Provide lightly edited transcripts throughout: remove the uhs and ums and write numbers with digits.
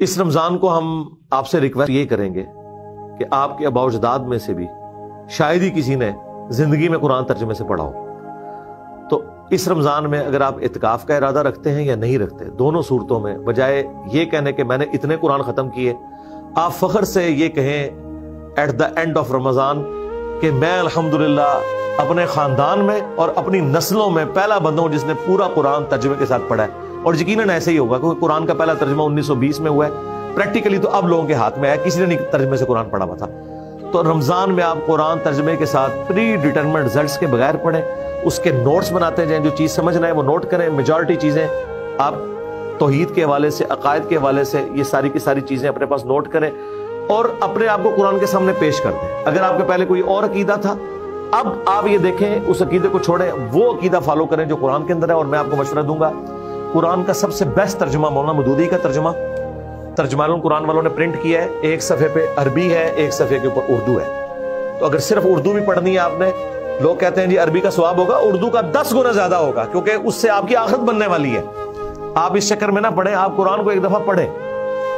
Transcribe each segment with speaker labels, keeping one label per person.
Speaker 1: اس رمضان کو ہم آپ سے ریکویسٹ یہ کریں گے کہ آپ کے آباء و اجداد میں سے بھی شاید ہی کسی نے زندگی میں قرآن ترجمے سے پڑھا ہو، تو اس رمضان میں اگر آپ اعتکاف کا ارادہ رکھتے ہیں یا نہیں رکھتے، دونوں صورتوں میں بجائے یہ کہنے کہ میں نے اتنے قرآن ختم کیے، آپ فخر سے یہ کہیں ایٹ دا اینڈ آف رمضان کہ میں الحمدللہ اپنے خاندان میں اور اپنی نسلوں میں پہلا بندہ ہوں جس نے پورا قرآن ترجمے کے ساتھ پڑھا ہے۔ اور یقیناً ایسے ہی ہوگا کیونکہ قرآن کا پہلا ترجمہ 1920 میں ہوا ہے، پریکٹیکلی تو اب لوگوں کے ہاتھ میں ہے، کسی نے نہیں ترجمے سے قرآن پڑھا ہوا تھا۔ تو رمضان میں آپ قرآن ترجمے کے ساتھ پری ڈیٹرمنٹ رزلٹس کے بغیر پڑھیں، اس کے نوٹس بناتے جائیں، جو چیز سمجھنا ہے وہ نوٹ کریں۔ میجورٹی چیزیں آپ توحید کے حوالے سے، عقائد کے حوالے سے، یہ ساری کی ساری چیزیں اپنے پاس نوٹ کریں اور اپنے آپ کو قرآن کے سامنے پیش کر دیں۔ اگر آپ کے پہلے کوئی اور عقیدہ تھا، اب آپ یہ دیکھیں اس عقیدے کو چھوڑیں، وہ عقیدہ فالو کریں جو قرآن کے اندر ہے۔ اور میں آپ کو مشورہ دوں گا، قرآن کا سب سے بیسٹ ترجمہ مولانا مودودی کا ترجمان القرآن والوں نے پرنٹ کیا ہے، ایک صفحے پہ عربی ہے، ایک صفحے کے اوپر اردو ہے۔ تو اگر صرف اردو بھی پڑھنی ہے آپ نے، لوگ کہتے ہیں جی عربی کا ثواب ہوگا، اردو کا 10 گنا زیادہ ہوگا، کیونکہ اس سے آپ کی آخرت بننے والی ہے۔ آپ اس چکر میں نہ پڑھیں، آپ قرآن کو ایک دفعہ پڑھیں۔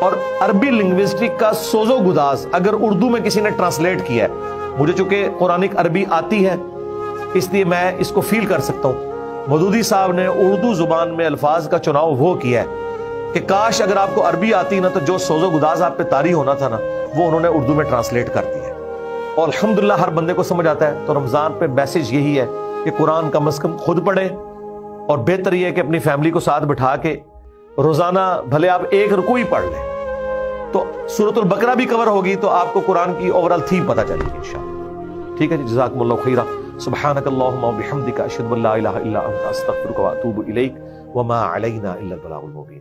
Speaker 1: اور عربی لنگوسٹک کا سوز و گداز اگر اردو میں کسی نے ٹرانسلیٹ کیا ہے، مجھے چونکہ قرآنک عربی آتی ہے اس لیے میں اس کو فیل کر سکتا ہوں، مودودی صاحب نے اردو زبان میں الفاظ کا چناؤ وہ کیا ہے کہ کاش اگر آپ کو عربی آتی نا تو جو سوز و گداز آپ پہ طاری ہونا تھا نا، وہ انہوں نے اردو میں ٹرانسلیٹ کر دیا ہے، اور الحمدللہ ہر بندے کو سمجھ آتا ہے۔ تو رمضان پہ میسج یہی ہے کہ قرآن کم از کم خود پڑھیں، اور بہتر یہ ہے کہ اپنی فیملی کو ساتھ بٹھا کے روزانہ بھلے آپ ایک رکوع ہی پڑھ لیں، تو سورۃ البقرہ بھی کور ہوگی تو آپ کو قرآن کی اوورال تھیم پتہ چلے گی انشاءاللہ۔ ٹھیک ہے جی، جزاکم اللہ خیرا، سبحانک اللہم وبحمدک، اشہد ان لا الہ الا انت، استغفرک واتوب الیک، وما علینا الا البلاغ المبین۔